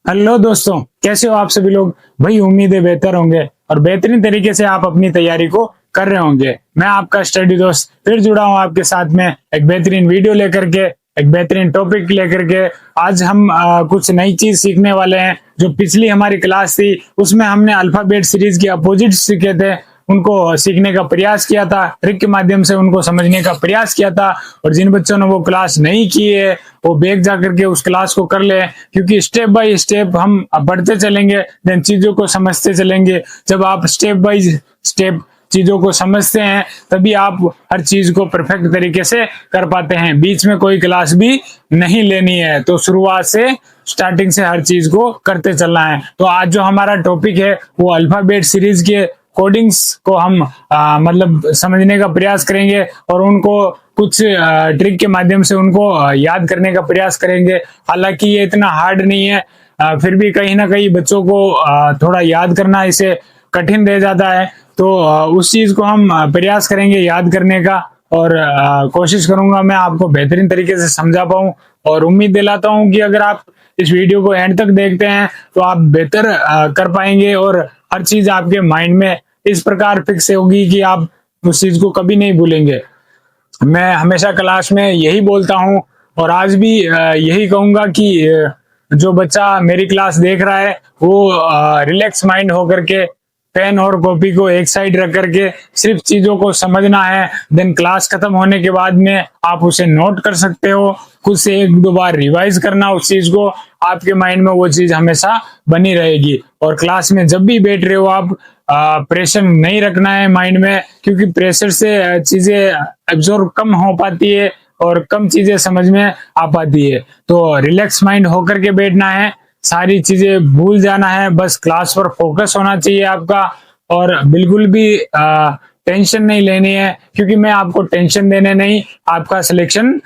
Hello दोस्तों, कैसे हो आप सभी लोग। भाई उम्मीद है बेहतर होंगे और बेहतरीन तरीके से आप अपनी तैयारी को कर रहे होंगे। मैं आपका स्टडी दोस्त फिर जुड़ा हूं आपके साथ में एक बेहतरीन वीडियो लेकर के, एक बेहतरीन टॉपिक लेकर के। आज हम कुछ नई चीज सीखने वाले हैं। जो पिछली हमारी क्लास थी उसमें हमने अल्फाबेट सीरीज के अपोजिट सीखे थे, उनको सीखने का प्रयास किया था, ट्रिक के माध्यम से उनको समझने का प्रयास किया था। और जिन बच्चों ने वो क्लास नहीं की है वो बैग जा करके उस क्लास को कर ले, क्योंकि स्टेप बाय स्टेप हम बढ़ते चलेंगे, देन चीजों को समझते चलेंगे। जब आप स्टेप बाय स्टेप चीजों को समझते हैं तभी आप हर चीज को परफेक्ट तरीके से कर पाते हैं। बीच में कोई क्लास भी नहीं लेनी है, तो शुरुआत से स्टार्टिंग से हर चीज को करते चलना है। तो आज जो हमारा टॉपिक है वो अल्फाबेट सीरीज के कोडिंग्स को हम मतलब समझने का प्रयास करेंगे और उनको कुछ ट्रिक के माध्यम से उनको याद करने का प्रयास करेंगे। हालांकि ये इतना हार्ड नहीं है, फिर भी कहीं ना कहीं बच्चों को थोड़ा याद करना इसे कठिन रह जाता है। तो उस चीज को हम प्रयास करेंगे याद करने का, और कोशिश करूंगा मैं आपको बेहतरीन तरीके से समझा पाऊं। और उम्मीद दिलाता हूं कि अगर आप इस वीडियो को एंड तक देखते हैं तो आप बेहतर कर पाएंगे और हर चीज आपके माइंड में इस प्रकार फिक्स होगी कि आप उस चीज को कभी नहीं भूलेंगे। मैं हमेशा क्लास में यही बोलता हूं और आज भी यही कहूंगा कि जो बच्चा मेरी क्लास देख रहा है वो रिलैक्स माइंड होकर के पेन और कॉपी को एक साइड रख करके सिर्फ चीजों को समझना है। देन क्लास खत्म होने के बाद में आप उसे नोट कर सकते हो, खुद से एक दो बार रिवाइज करना उस चीज को, आपके माइंड में वो चीज हमेशा बनी रहेगी। और क्लास में जब भी बैठ रहे हो आप प्रेशर नहीं रखना है माइंड में, क्योंकि प्रेशर से चीजें एब्जॉर्ब कम हो पाती है और कम चीजें समझ में आ पाती है। तो रिलैक्स माइंड होकर के बैठना है, सारी चीजें भूल जाना है, बस क्लास पर फोकस होना चाहिए आपका। और बिल्कुल भी टेंशन नहीं लेनी है, क्योंकि मैं आपको टेंशन देने नहीं, आपका सिलेक्शन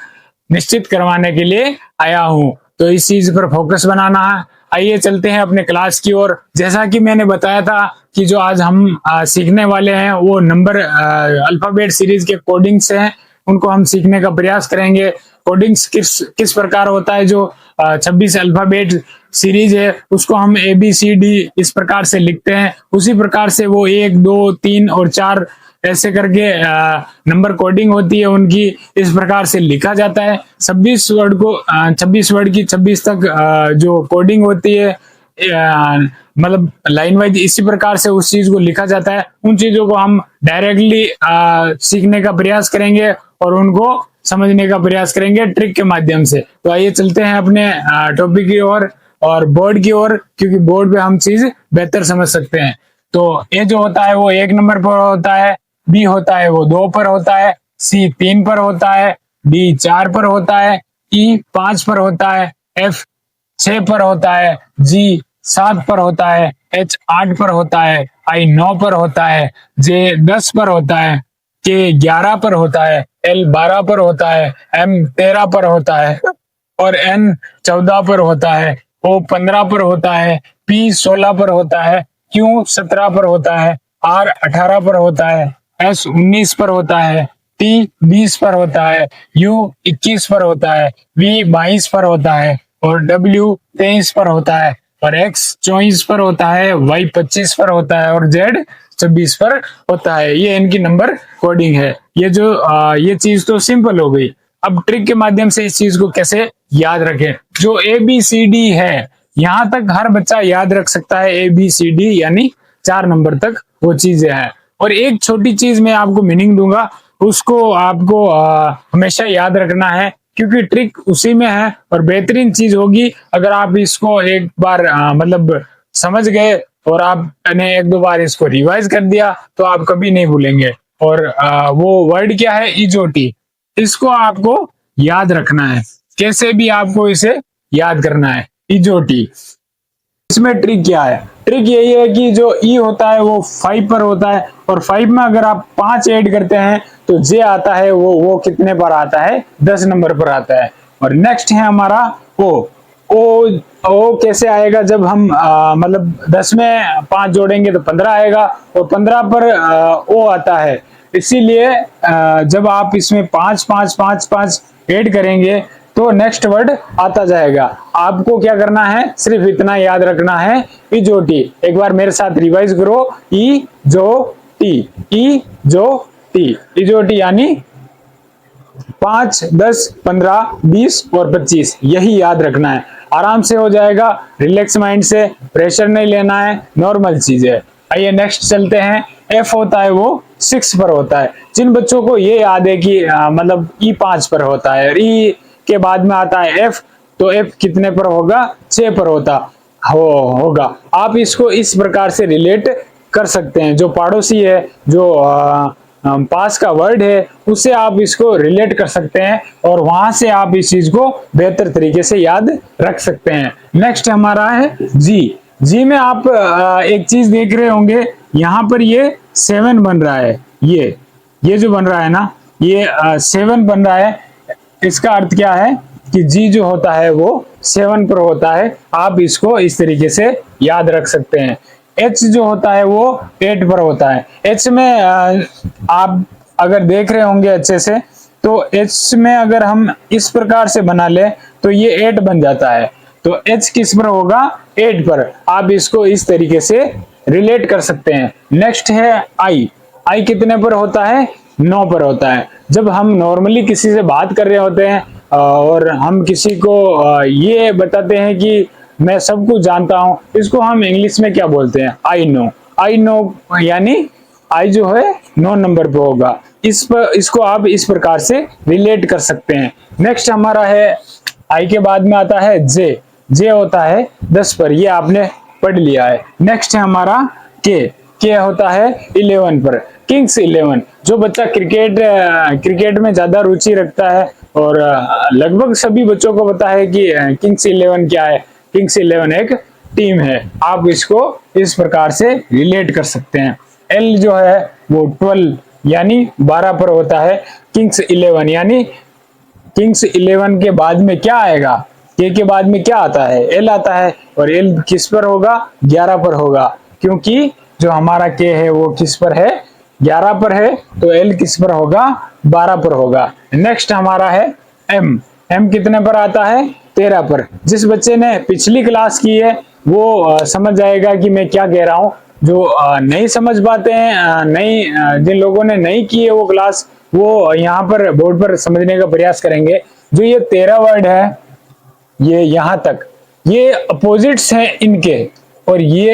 निश्चित करवाने के लिए आया हूं। तो इस चीज पर फोकस बनाना है। आइए चलते हैं अपने क्लास की ओर। जैसा कि मैंने बताया था कि जो आज हम सीखने वाले हैं वो नंबर अल्फाबेट सीरीज के कोडिंग्स हैं, उनको हम सीखने का प्रयास करेंगे। कोडिंग्स किस किस प्रकार होता है, जो 26 अल्फाबेट सीरीज है उसको हम ABCD इस प्रकार से लिखते हैं, उसी प्रकार से वो 1 2 3 और 4 ऐसे करके नंबर कोडिंग होती है उनकी, इस प्रकार से लिखा जाता है। 26 वर्ड को 26 वर्ड की 26 तक जो कोडिंग होती है मतलब लाइन वाइज इसी प्रकार से उस चीज को लिखा जाता है। उन चीजों को हम डायरेक्टली सीखने का प्रयास करेंगे और उनको समझने का प्रयास करेंगे ट्रिक के माध्यम से। तो आइए चलते हैं अपने टॉपिक की ओर और बोर्ड की ओर, क्योंकि बोर्ड पे हम चीज बेहतर समझ सकते हैं। तो ए जो होता है वो 1 नंबर पर होता है, बी होता है वो 2 पर होता है, सी 3 पर होता है, डी 4 पर होता है, ई 5 पर होता है, एफ 6 पर होता है, जी 7 पर होता है, एच 8 पर होता है, आई 9 पर होता है, जे 10 पर होता है, के 11 पर होता है, एल 12 पर होता है, एम 13 पर होता है और एन 14 पर होता है, ओ 15 पर होता है, पी 16 पर होता है, क्यू 17 पर होता है, आर 18 पर होता है, एस 19 पर होता है, टी 20 पर होता है, यू 21 पर होता है, वी 22 पर होता है और डब्ल्यू 23 पर होता है और एक्स 24 पर होता है, वाई 25 पर होता है और जेड 26 पर होता है। ये इनकी नंबर कोडिंग है। ये जो ये चीज तो सिंपल हो गई। अब ट्रिक के माध्यम से इस चीज को कैसे याद रखें। जो ABCD है यहाँ तक हर बच्चा याद रख सकता है, ABCD यानी 4 नंबर तक वो चीजें हैं। और एक छोटी चीज मैं आपको मीनिंग दूंगा, उसको आपको हमेशा याद रखना है, क्योंकि ट्रिक उसी में है और बेहतरीन चीज होगी अगर आप इसको एक बार मतलब समझ गए और आपने 1-2 बार इसको रिवाइज कर दिया तो आप कभी नहीं भूलेंगे। और वो वर्ड क्या है, इजोटी, इसको आपको याद रखना है। कैसे भी आपको इसे याद करना है, इजोटी। इसमें ट्रिक क्या है, ट्रिक यही है कि जो ई होता है वो 5 पर होता है और 5 में अगर आप 5 ऐड करते हैं तो जे आता है वो कितने पर आता है, 10 नंबर पर आता है। और नेक्स्ट है हमारा ओ कैसे आएगा, जब हम मतलब 10 में 5 जोड़ेंगे तो 15 आएगा और 15 पर ओ आता है। इसीलिए जब आप इसमें 5 5 5 5 ऐड करेंगे तो नेक्स्ट वर्ड आता जाएगा। आपको क्या करना है, सिर्फ इतना याद रखना है, इजोटी। एक बार मेरे साथ रिवाइज करो, इजोटी, इजोटी, इजोटी यानी 5, 10, 15, 20 और 25, यही याद रखना है। आराम से हो जाएगा, रिलैक्स माइंड से, प्रेशर नहीं लेना है, नॉर्मल चीज है। आइए नेक्स्ट चलते हैं। एफ होता है वो 6 पर होता है। जिन बच्चों को ये याद है कि मतलब ई 5 पर होता है और ई के बाद में आता है एफ, तो एफ कितने पर होगा, 6 पर होगा। आप इसको इस प्रकार से रिलेट कर सकते हैं। जो पड़ोसी है, जो पास का वर्ड है, उससे आप इसको रिलेट कर सकते हैं और वहां से आप इस चीज को बेहतर तरीके से याद रख सकते हैं। नेक्स्ट हमारा है जी। जी में आप एक चीज देख रहे होंगे, यहाँ पर ये 7 बन रहा है। ये जो बन रहा है ना, ये 7 बन रहा है। इसका अर्थ क्या है कि जी जो होता है वो 7 पर होता है। आप इसको इस तरीके से याद रख सकते हैं। एच जो होता है वो 8 पर होता है। एच में आप अगर देख रहे होंगे अच्छे से, तो एच में अगर हम इस प्रकार से बना ले तो ये 8 बन जाता है। तो एच किस पर होगा, 8 पर। आप इसको इस तरीके से रिलेट कर सकते हैं। नेक्स्ट है आई। आई कितने पर होता है, 9 पर होता है। जब हम नॉर्मली किसी से बात कर रहे होते हैं और हम किसी को ये बताते हैं कि मैं सब कुछ जानता हूं, इसको हम इंग्लिश में क्या बोलते हैं, आई नो। आई नो यानी आई जो है 9 नंबर पे होगा। इसको आप इस प्रकार से रिलेट कर सकते हैं। नेक्स्ट हमारा है, आई के बाद में आता है जे। जे होता है 10 पर, ये आपने पढ़ लिया है। नेक्स्ट है हमारा के होता है 11 पर। किंग्स 11। जो बच्चा क्रिकेट में ज्यादा रुचि रखता है, और लगभग सभी बच्चों को पता है कि किंग्स 11 क्या है। किंग्स 11 एक टीम है। आप इसको इस प्रकार से रिलेट कर सकते हैं। एल जो है वो 12 यानी 12 पर होता है। किंग्स 11 यानी किंग्स 11 के बाद में क्या आएगा, के बाद में क्या आता है, एल आता है। और एल किस पर होगा, 11 पर होगा, क्योंकि जो हमारा के है वो किस पर है, 11 पर है। तो एल किस पर होगा, 12 पर होगा। नेक्स्ट हमारा है एम। एम कितने पर आता है, 13 पर। जिस बच्चे ने पिछली क्लास की है वो समझ जाएगा कि मैं क्या कह रहा हूं। जो नहीं समझ पाते हैं, जिन लोगों ने नहीं की है वो क्लास, वो यहाँ पर बोर्ड पर समझने का प्रयास करेंगे। जो ये 13 वर्ड है, ये यहाँ तक, ये अपोजिट्स हैं इनके, और ये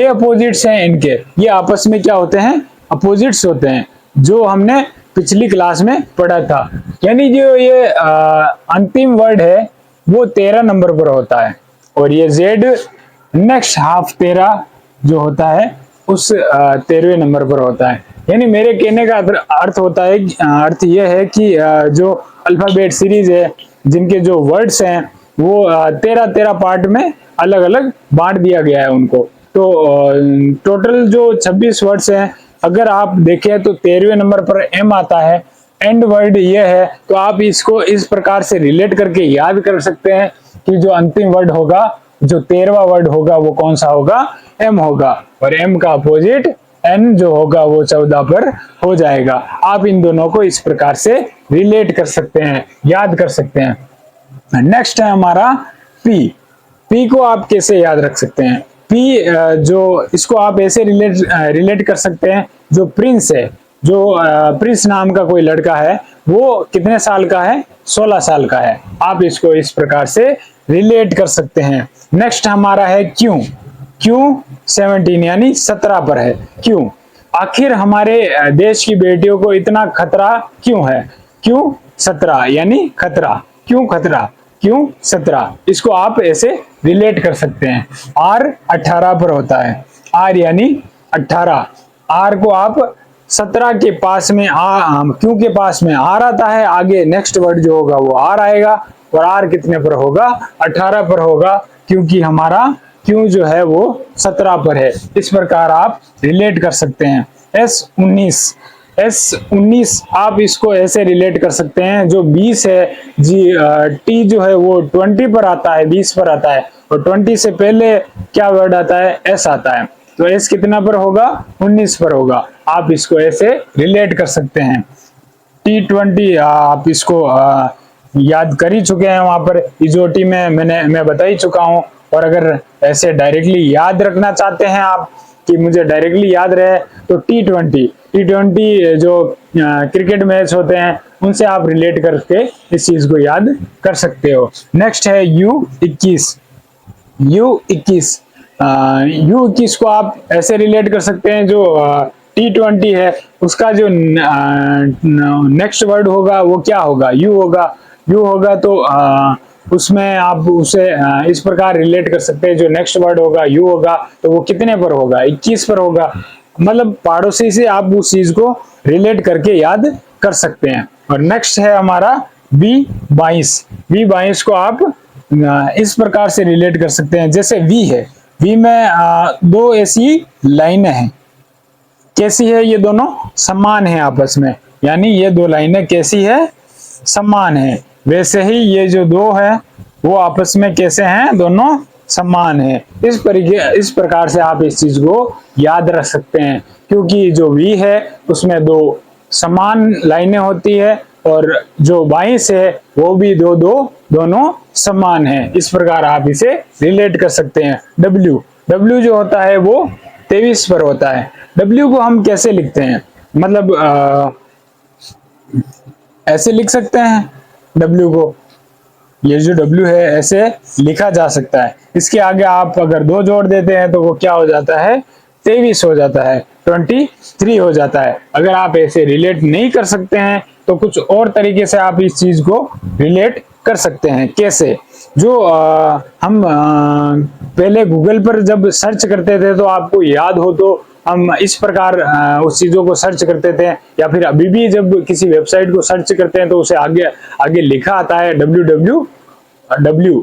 अपोजिट्स हैं इनके। ये आपस में क्या होते हैं, अपोजिट्स होते हैं, जो हमने पिछली क्लास में पढ़ा था। यानी जो ये अंतिम वर्ड है वो 13 नंबर पर होता है, और ये जेड नेक्स्ट हाफ 13 जो होता है उस 13वें नंबर पर होता है। यानी मेरे कहने का अर्थ होता है, अर्थ ये है कि जो अल्फाबेट सीरीज है, जिनके जो वर्ड्स हैं वो 13 पार्ट में अलग अलग बांट दिया गया है उनको। तो टोटल जो 26 वर्ड्स हैं, अगर आप देखें तो 13वें नंबर पर एम आता है। एंड वर्ड ये है, तो आप इसको इस प्रकार से रिलेट करके याद कर सकते हैं कि जो अंतिम वर्ड होगा, जो 13वां वर्ड होगा वो कौन सा होगा, एम होगा। और एम का अपोजिट एन जो होगा वो 14 पर हो जाएगा। आप इन दोनों को इस प्रकार से रिलेट कर सकते हैं, याद कर सकते हैं। नेक्स्ट है हमारा पी। पी को आप कैसे याद रख सकते हैं, पी जो इसको आप ऐसे रिलेट कर सकते हैं। जो प्रिंस है, जो प्रिंस नाम का कोई लड़का है, वो कितने साल का है, 16 साल का है। आप इसको इस प्रकार से रिलेट कर सकते हैं। नेक्स्ट हमारा है क्यों। क्यों 17 यानी 17 पर है। क्यों, आखिर हमारे देश की बेटियों को इतना खतरा क्यों है। क्यों 17 यानी खतरा, क्यों खतरा, क्यों 17। इसको आप ऐसे रिलेट कर सकते हैं। आर 18 पर होता है। आर यानी 18। आर को आप 17 के पास में क्यों के पास में आर आता है, आगे नेक्स्ट वर्ड जो होगा वो आर आएगा, और आर कितने पर होगा, 18 पर होगा, क्योंकि हमारा क्यों जो है वो 17 पर है। इस प्रकार आप रिलेट कर सकते हैं। S19 आप इसको ऐसे रिलेट कर सकते हैं। जो 20 है जी, टी जो है वो 20 पर आता है, 20 पर आता है, और 20 से पहले क्या वर्ड आता है, एस आता है। तो एस कितना पर होगा, 19 पर होगा। आप इसको ऐसे रिलेट कर सकते हैं। T20 आप इसको याद कर ही चुके हैं, वहां पर इजोटी में मैं बता ही चुका हूं। और अगर ऐसे डायरेक्टली याद रखना चाहते हैं आप कि मुझे डायरेक्टली याद रहे, तो टी20 जो क्रिकेट मैच होते हैं उनसे आप रिलेट करके इस चीज को याद कर सकते हो। नेक्स्ट है U21। U21 को आप ऐसे रिलेट कर सकते हैं, जो T20 है उसका जो नेक्स्ट वर्ड होगा वो क्या होगा, यू होगा। तो उसमें आप उसे इस प्रकार रिलेट कर सकते हैं, जो नेक्स्ट वर्ड होगा यू होगा तो वो कितने पर होगा, 21 पर होगा। मतलब पड़ोसी से आप उस चीज को रिलेट करके याद कर सकते हैं। और नेक्स्ट है हमारा V22 को आप इस प्रकार से रिलेट कर सकते हैं, जैसे V है, V में दो ऐसी लाइनें हैं, कैसी है, ये दोनों समान है आपस में, यानी ये दो लाइनें कैसी है, समान है। वैसे ही ये जो दो है वो आपस में कैसे हैं, दोनों समान है। इस प्रकार से आप इस चीज को याद रख सकते हैं, क्योंकि जो V है उसमें दो समान लाइनें होती है, और जो 22 है वो भी दोनों समान है। इस प्रकार आप इसे रिलेट कर सकते हैं। W जो होता है वो 23 पर होता है। W को हम कैसे लिखते हैं, मतलब ऐसे लिख सकते हैं W को, ये जो W है ऐसे लिखा जा सकता है। इसके आगे आप अगर 2 जोड़ देते हैं तो वो क्या हो जाता है, 23 हो जाता है, 23 हो जाता है। अगर आप ऐसे रिलेट नहीं कर सकते हैं तो कुछ और तरीके से आप इस चीज को रिलेट कर सकते हैं। कैसे, जो हम पहले गूगल पर जब सर्च करते थे तो आपको याद हो तो हम इस प्रकार उस चीजों को सर्च करते थे, या फिर अभी भी जब किसी वेबसाइट को सर्च करते हैं तो उसे आगे लिखा आता है www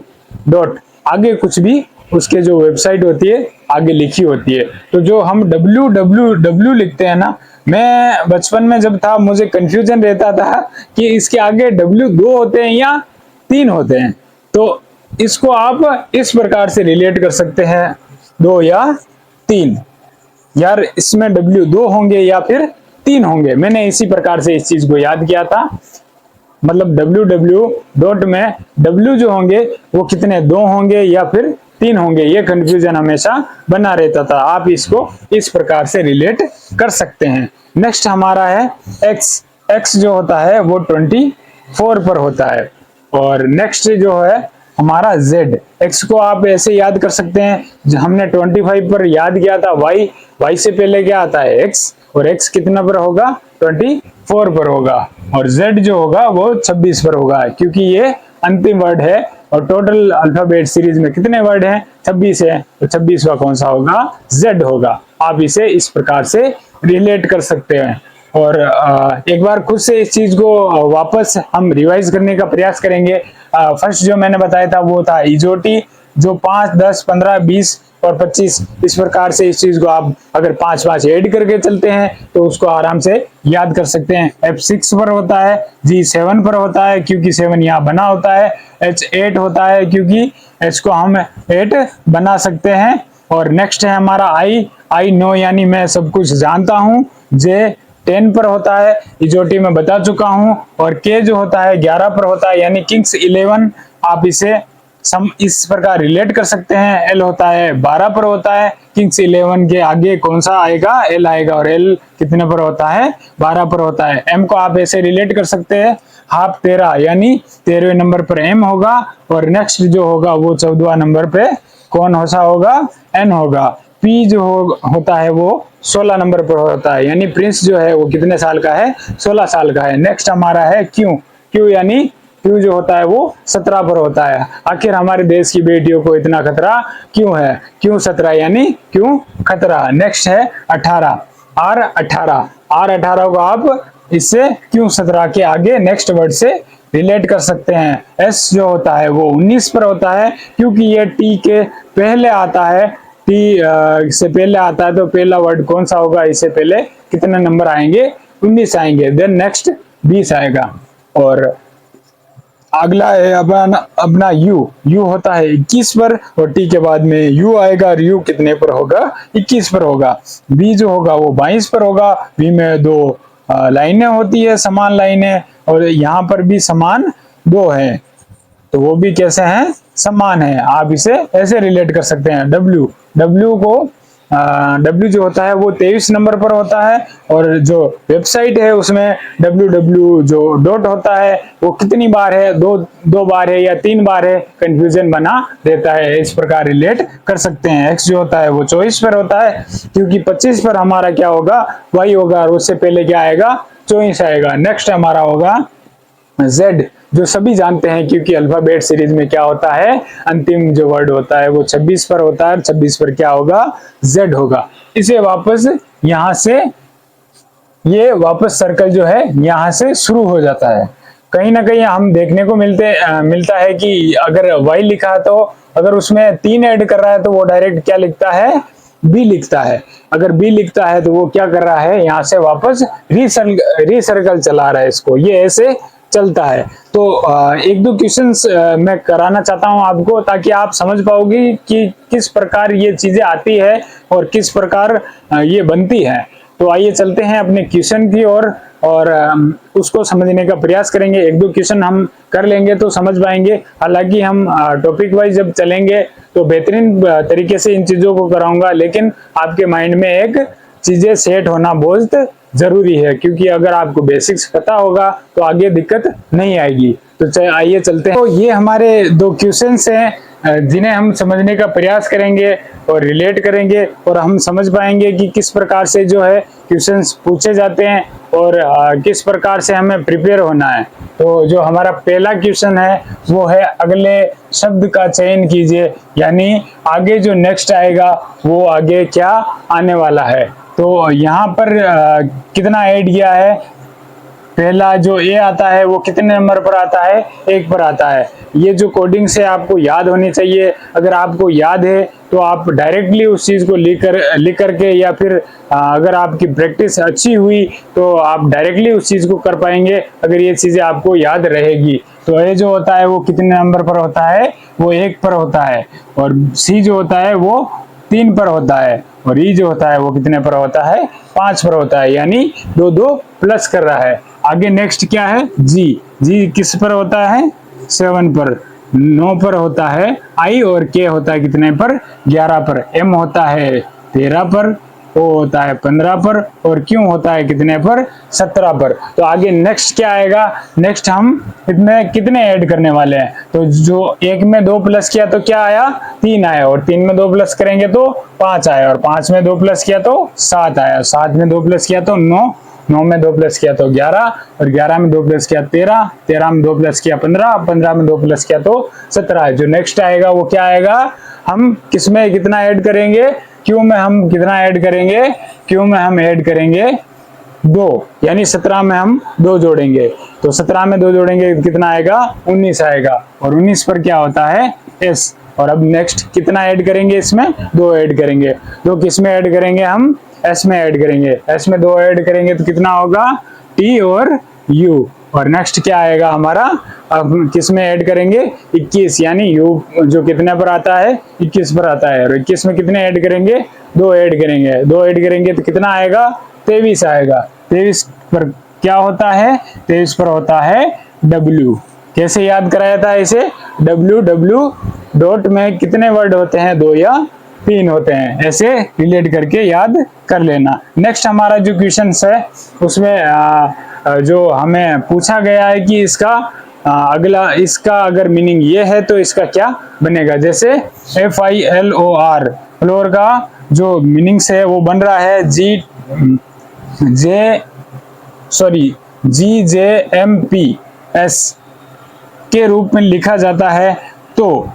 डॉट, आगे कुछ भी उसके जो वेबसाइट होती है आगे लिखी होती है। तो जो हम www लिखते हैं ना, मैं बचपन में जब था मुझे कंफ्यूजन रहता था कि इसके आगे W 2 होते हैं या 3 होते हैं। तो इसको आप इस प्रकार से रिलेट कर सकते हैं, 2 या 3, यार इसमें W 2 होंगे या फिर 3 होंगे। मैंने इसी प्रकार से इस चीज को याद किया था, मतलब www डॉट में W जो होंगे वो कितने, 2 होंगे या फिर 3 होंगे, ये कंफ्यूजन हमेशा बना रहता था। आप इसको इस प्रकार से रिलेट कर सकते हैं। नेक्स्ट हमारा है X जो होता है वो 24 पर होता है। और नेक्स्ट जो है हमारा Z, X को आप ऐसे याद कर सकते हैं, हमने 25 पर याद किया था Y से पहले क्या आता है X, और X कितना पर होगा, 24 पर होगा। और Z जो होगा वो 26 पर होगा, क्योंकि ये अंतिम वर्ड है और टोटल अल्फाबेट सीरीज में कितने वर्ड हैं, 26 है, तो 26वां कौन सा होगा, Z होगा। आप इसे इस प्रकार से रिलेट कर सकते हैं। और एक बार खुद से इस चीज को वापस हम रिवाइज करने का प्रयास करेंगे। फर्स्ट जो मैंने बताया था वो था इजोटी, जो 5, 10, 15, 20 और 25, इस प्रकार से इस चीज को आप अगर 5 ऐड करके चलते हैं तो उसको आराम से याद कर सकते हैं। F6 पर होता है, G7 पर होता है क्योंकि 7 यहाँ बना होता है, H8 होता है क्योंकि H को हम 8 बना सकते हैं। और नेक्स्ट है हमारा I नो, यानी मैं सब कुछ जानता हूँ। J10 पर होता है, इजोटी में बता चुका हूं। और K जो होता है 11 पर होता है, यानी किंग्स 11। आप इसे इस प्रकार रिलेट कर सकते हैं। L होता है 12 पर होता है, किंग्स 11 के आगे कौन सा आएगा, L आएगा, और L कितने पर होता है, 12 पर होता है। M को आप ऐसे रिलेट कर सकते हैं, हाफ 13, यानी 13वें नंबर पर M होगा। और नेक्स्ट जो होगा वो 14वां नंबर पे कौन सा होगा, N होगा। P जो होता है वो 16 नंबर पर होता है, यानी प्रिंस जो है वो कितने साल का है, 16 साल का है। नेक्स्ट हमारा है Q यानी Q जो होता है वो 17 पर होता है। आखिर हमारे देश की बेटियों को इतना खतरा क्यों है, क्यों 17, यानी क्यों खतरा। नेक्स्ट है 18, R18 को आप इससे क्यों 17 के आगे नेक्स्ट वर्ड से रिलेट कर सकते हैं। S जो होता है वो 19 पर होता है, क्योंकि ये T के पहले आता है, T से पहले आता है, तो पहला वर्ड कौन सा होगा, इससे पहले कितने नंबर आएंगे, 19 आएंगे। देन नेक्स्ट 20 आएगा। और अगला है अपना U होता है 21 पर, और T के बाद में U आएगा, और U कितने पर होगा, 21 पर होगा। V जो होगा वो 22 पर होगा। V में 2 लाइनें होती है, समान लाइनें, और यहाँ पर भी समान 2 है, तो वो भी कैसे हैं, समान है। आप इसे ऐसे रिलेट कर सकते हैं। डब्ल्यू को डब्ल्यू जो होता है वो 23 नंबर पर होता है, और जो वेबसाइट है उसमें डब्ल्यू जो डॉट होता है वो कितनी बार है, दो बार है या 3 बार है, कंफ्यूजन बना देता है। इस प्रकार रिलेट कर सकते हैं। एक्स जो होता है वो 24 पर होता है, क्योंकि 25 पर हमारा क्या होगा, वाई होगा, और उससे पहले क्या आएगा, 24 आएगा। नेक्स्ट हमारा होगा Z, जो सभी जानते हैं, क्योंकि अल्फाबेट सीरीज में क्या होता है, अंतिम जो वर्ड होता है वो 26 पर होता है, 26 पर क्या होगा, Z होगा। इसे वापस यहां से, ये वापस सर्कल जो है यहां से शुरू हो जाता है। कहीं ना कहीं हम देखने को मिलता है कि अगर Y लिखा तो अगर उसमें 3 ऐड कर रहा है तो वो डायरेक्ट क्या लिखता है, B लिखता है। अगर B लिखता है तो वो क्या कर रहा है, यहाँ से वापस रीसर्कल चला रहा है इसको, ये ऐसे चलता है। तो एक दो क्वेश्चंस मैं कराना चाहता हूं आपको, ताकि आप समझ पाओगे कि किस प्रकार ये चीजें आती है और किस प्रकार ये बनती है। तो आइए चलते हैं अपने क्वेश्चन की ओर और उसको समझने का प्रयास करेंगे। एक दो क्वेश्चन हम कर लेंगे तो समझ पाएंगे। हालांकि हम टॉपिक वाइज जब चलेंगे तो बेहतरीन तरीके से इन चीजों को कराऊंगा, लेकिन आपके माइंड में एक चीजें सेट होना बहुत जरूरी है, क्योंकि अगर आपको बेसिक्स पता होगा तो आगे दिक्कत नहीं आएगी। तो आइए चलते हैं। तो ये हमारे 2 क्वेश्चंस हैं जिन्हें हम समझने का प्रयास करेंगे और रिलेट करेंगे, और हम समझ पाएंगे कि किस प्रकार से जो है क्वेश्चंस पूछे जाते हैं और किस प्रकार से हमें प्रिपेयर होना है। तो जो हमारा पहला क्वेश्चन है वो है, अगले शब्द का चयन कीजिए, यानी आगे जो नेक्स्ट आएगा वो आगे क्या आने वाला है। तो यहाँ पर कितना ऐड किया है, पहला जो ए आता है वो कितने नंबर पर आता है, 1 पर आता है। ये जो कोडिंग से आपको याद होनी चाहिए। अगर आपको याद है तो आप डायरेक्टली उस चीज को लिख करके, या फिर अगर आपकी प्रैक्टिस अच्छी हुई तो आप डायरेक्टली उस चीज को कर पाएंगे, अगर ये चीजें आपको याद रहेगी। तो ए जो होता है वो कितने नंबर पर होता है, वो 1 पर होता है, और सी जो होता है वो 3 पर होता है, और ई जो होता है वो कितने पर होता है, 5 पर होता है, यानी 2 प्लस कर रहा है। आगे नेक्स्ट क्या है, जी किस पर होता है, 7 पर। 9 पर होता है आई, और के होता है कितने पर, 11 पर। एम होता है 13 पर, ओ होता है 15 पर, और क्यों होता है कितने पर, 17 पर। तो आगे नेक्स्ट क्या आएगा, नेक्स्ट हम इसमें कितने ऐड करने वाले हैं। तो जो 1 में 2 प्लस किया तो क्या आया, 3 आया, और 3 में 2 प्लस करेंगे तो 5 आया, और 5 में 2 प्लस किया तो 7 आया, 7 में 2 प्लस किया तो 9, 9 में 2 प्लस किया तो 11, और 11 में 2 प्लस किया 13, 13 में 2 प्लस किया 15, 15 में 2 प्लस किया तो 17 है। जो नेक्स्ट आएगा वो क्या आएगा, हम किसमें कितना ऐड करेंगे, क्यों में हम कितना ऐड करेंगे, क्यों में हम ऐड करेंगे 2, यानी 17 में हम 2 जोड़ेंगे। तो 17 में 2 जोड़ेंगे कितना आएगा, 19 आएगा, और 19 पर क्या होता है, एस। और अब नेक्स्ट कितना ऐड करेंगे, इसमें 2 ऐड करेंगे। 2 किस में ऐड करेंगे, हम एस में ऐड करेंगे। एस में 2 ऐड करेंगे तो कितना होगा, टी और यू। और नेक्स्ट क्या आएगा हमारा, अब किस में ऐड करेंगे, 21, यानी यू जो कितने पर आता है, 21 पर आता है, और 21 में कितने ऐड करेंगे, 2 ऐड करेंगे। 2 ऐड करेंगे तो कितना आएगा, 23 आएगा। 23 पर क्या होता है, 23 पर होता है W। कैसे याद कराया था इसे, W डॉट में कितने वर्ड होते हैं, 2 या 3 होते हैं, ऐसे रिलेट करके याद कर लेना। नेक्स्ट हमारा जो क्वेश्चन है उसमें जो हमें पूछा गया है कि इसका अगला, इसका अगर मीनिंग ये है तो इसका क्या बनेगा। जैसे FILOR, फ्लोर का जो मीनिंग है वो बन रहा है GJMPS के रूप में लिखा जाता है। तो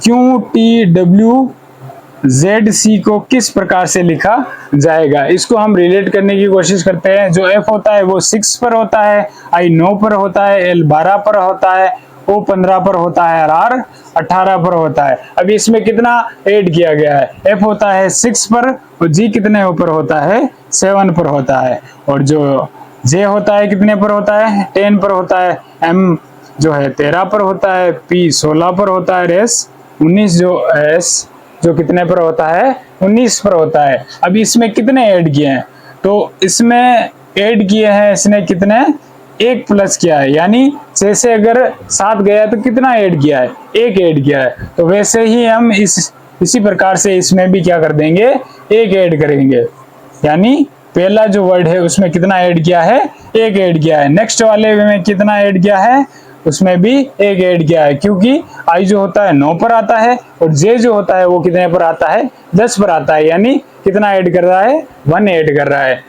QTWZC को किस प्रकार से लिखा जाएगा, इसको हम रिलेट करने की कोशिश करते हैं। जो F होता है वो 6 पर होता है, I 9 पर होता है, L 12 पर होता है, O 15 पर होता है, और R 18 पर होता है। अब इसमें कितना ऐड किया गया है, F होता है 6 पर, और G कितने ऊपर होता है, 7 पर होता है, और जो J होता है कितने पर होता है, 10 पर होता है, M जो है 13 पर होता है, P 16 पर होता है, S 19 जो कितने पर होता है, 19 पर होता है। अब इसमें कितने ऐड किए हैं, तो इसमें ऐड किए हैं इसने कितने, 1 प्लस किया है, यानी से अगर 7 गया तो कितना ऐड किया है, 1 ऐड किया है। तो वैसे ही हम इसी प्रकार से इसमें भी क्या कर देंगे, 1 ऐड करेंगे, यानी पहला जो वर्ड है उसमें कितना ऐड किया है, 1 ऐड किया है। नेक्स्ट वाले में कितना ऐड किया है, उसमें भी 1 ऐड किया है, क्योंकि आई जो होता है 9 पर आता है और जे जो होता है वो कितने पर आता है, 10 पर आता है, यानी कितना ऐड कर रहा है, 1 ऐड कर रहा है।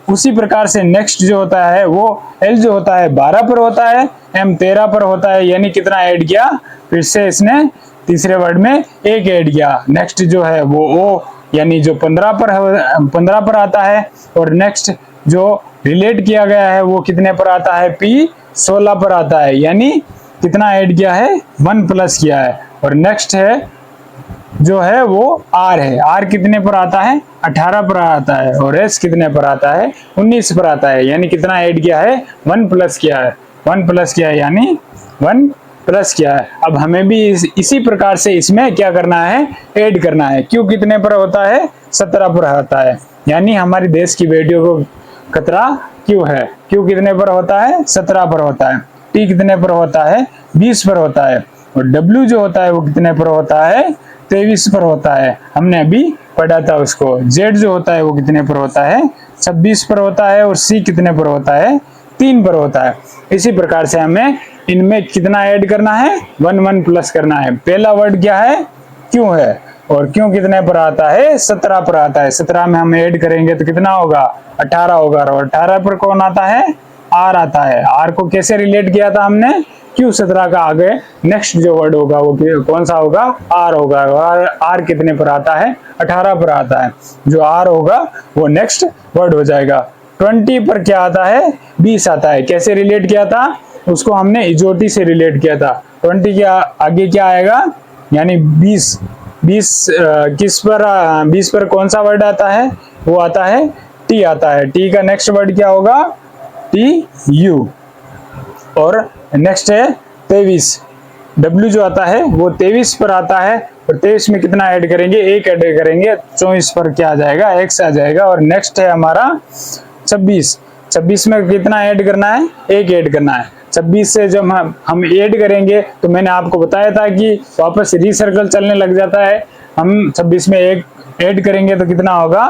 उसी प्रकार से नेक्स्ट जो होता है वो एल जो होता है 12 पर होता है, एम 13 पर होता है, यानी कितना ऐड किया, फिर से इसने तीसरे वर्ड में 1 ऐड किया। नेक्स्ट जो है वो ओ, यानी जो 15 पर आता है, और नेक्स्ट जो रिलेट किया गया है वो कितने पर आता है, पी 16 पर आता है, यानी कितना ऐड किया है, 1 प्लस किया है। और नेक्स्ट है जो है वो आर है, आर कितने पर आता है, 18 पर आता है, और एस कितने पर आता है, 19 पर आता है, यानी कितना ऐड किया है, 1 प्लस किया है, 1 प्लस किया है, यानी 1 प्लस किया है। अब हमें भी इसी प्रकार से इसमें क्या करना है, ऐड करना है। क्यों कितने पर होता है, 17 पर होता है, यानी हमारे देश की बेटियों को खतरा क्यों है, क्यों कितने पर होता है, 17 पर होता है। टी कितने पर होता है, 20 पर होता है, और डब्ल्यू जो होता है वो कितने पर होता है, 23 पर होता है, हमने अभी पढ़ा था उसको। जेड जो होता है वो कितने पर होता है, 26 पर होता है, और सी कितने पर होता है, 3 पर होता है। इसी प्रकार से हमें इनमें कितना ऐड करना है, 1 प्लस करना है। पहला वर्ड क्या है, क्यों है, और क्यों कितने पर आता है, 17 पर आता है। 17 में हम ऐड करेंगे तो कितना होगा, 18 होगा, और 18 पर कौन आता है, आर आता है। आर को कैसे रिलेट किया था हमने, क्यों 17 का आगे नेक्स्ट जो वर्ड होगा वो कौन सा होगा, आर होगा, और आर कितने पर आता है, 18 पर आता है। जो आर होगा वो नेक्स्ट वर्ड हो जाएगा। 20 पर क्या आता है, 20 आता है। कैसे रिलेट किया था, उसको हमने इजोटी से रिलेट किया था। 20 के आगे क्या आएगा, यानी 20 किस पर, 20 पर कौन सा वर्ड आता है, वो आता है टी आता है। टी का नेक्स्ट वर्ड क्या होगा, टी यू। और नेक्स्ट है 23, डब्ल्यू जो आता है वो 23 पर आता है, और 23 में कितना ऐड करेंगे, 1 ऐड करेंगे, 24 पर क्या आ जाएगा, एक्स आ जाएगा। और नेक्स्ट है हमारा 26 में कितना ऐड करना है, 1 ऐड करना है। 26 से जब हम ऐड करेंगे तो मैंने आपको बताया था कि वापस रीसर्कल चलने लग जाता है। हम 26 में 1 ऐड करेंगे तो कितना होगा,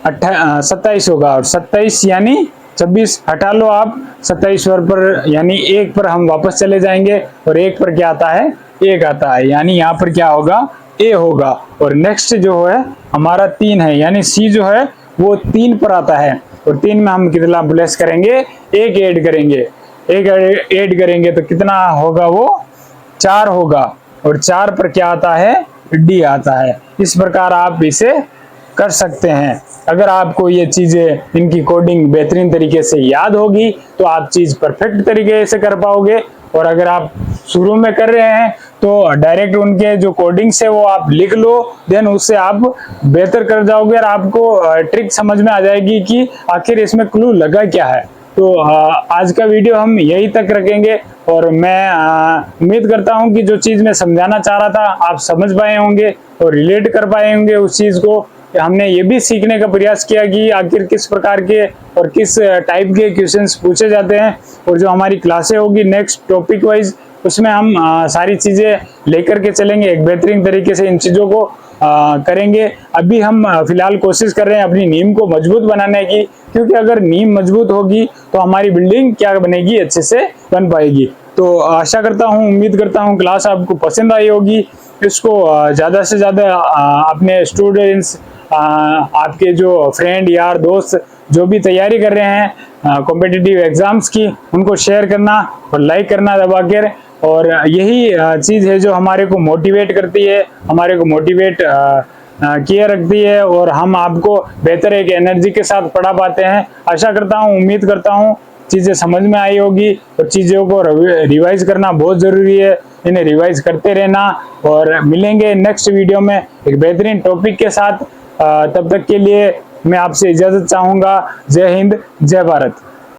27 होगा, और 27 यानी 26 हटा लो आप, 27 पर यानी 1 पर हम वापस चले जाएंगे, और 1 पर क्या आता है, 1 आता है, यानी यहाँ पर क्या होगा, ए होगा। और नेक्स्ट जो है हमारा 3 है, यानी सी जो है वो 3 पर आता है, और 3 में हम कितना प्लस करेंगे, 1 ऐड करेंगे, 1 ऐड करेंगे तो कितना होगा, वो 4 होगा, और 4 पर क्या आता है, डी आता है। इस प्रकार आप इसे कर सकते हैं। अगर आपको ये चीजें, इनकी कोडिंग बेहतरीन तरीके से याद होगी तो आप चीज परफेक्ट तरीके से कर पाओगे। और अगर आप शुरू में कर रहे हैं तो डायरेक्ट उनके जो कोडिंग्स है वो आप लिख लो, देन उससे आप बेहतर कर जाओगे, और आपको ट्रिक समझ में आ जाएगी कि आखिर इसमें क्लू लगा क्या है। तो आज का वीडियो हम यही तक रखेंगे, और मैं उम्मीद करता हूं कि जो चीज मैं समझाना चाह रहा था आप समझ पाए होंगे और रिलेट कर पाए होंगे उस चीज को। हमने ये भी सीखने का प्रयास किया कि आखिर किस प्रकार के और किस टाइप के क्वेश्चंस पूछे जाते हैं, और जो हमारी क्लासें होगी नेक्स्ट टॉपिक वाइज उसमें हम सारी चीजें लेकर के चलेंगे, एक बेहतरीन तरीके से इन चीजों को करेंगे। अभी हम फिलहाल कोशिश कर रहे हैं अपनी नींव को मजबूत बनाने की, क्योंकि अगर नींव मजबूत होगी तो हमारी बिल्डिंग क्या बनेगी, अच्छे से बन पाएगी। तो आशा करता हूँ, उम्मीद करता हूँ क्लास आपको पसंद आई होगी। इसको ज़्यादा से ज़्यादा अपने स्टूडेंट्स, आपके जो फ्रेंड यार दोस्त जो भी तैयारी कर रहे हैं कॉम्पिटिटिव एग्जाम्स की, उनको शेयर करना और लाइक करना दबा कर। और यही चीज़ है जो हमारे को मोटिवेट करती है, हमारे को मोटिवेट किए रखती है, और हम आपको बेहतर एक एनर्जी के साथ पढ़ा पाते हैं। आशा करता हूँ, उम्मीद करता हूँ चीज़ें समझ में आई होगी, और चीज़ों को रिवाइज करना बहुत ज़रूरी है, इन्हें रिवाइज करते रहना। और मिलेंगे नेक्स्ट वीडियो में एक बेहतरीन टॉपिक के साथ। तब तक के लिए मैं आपसे इजाज़त चाहूँगा। जय हिंद, जय भारत।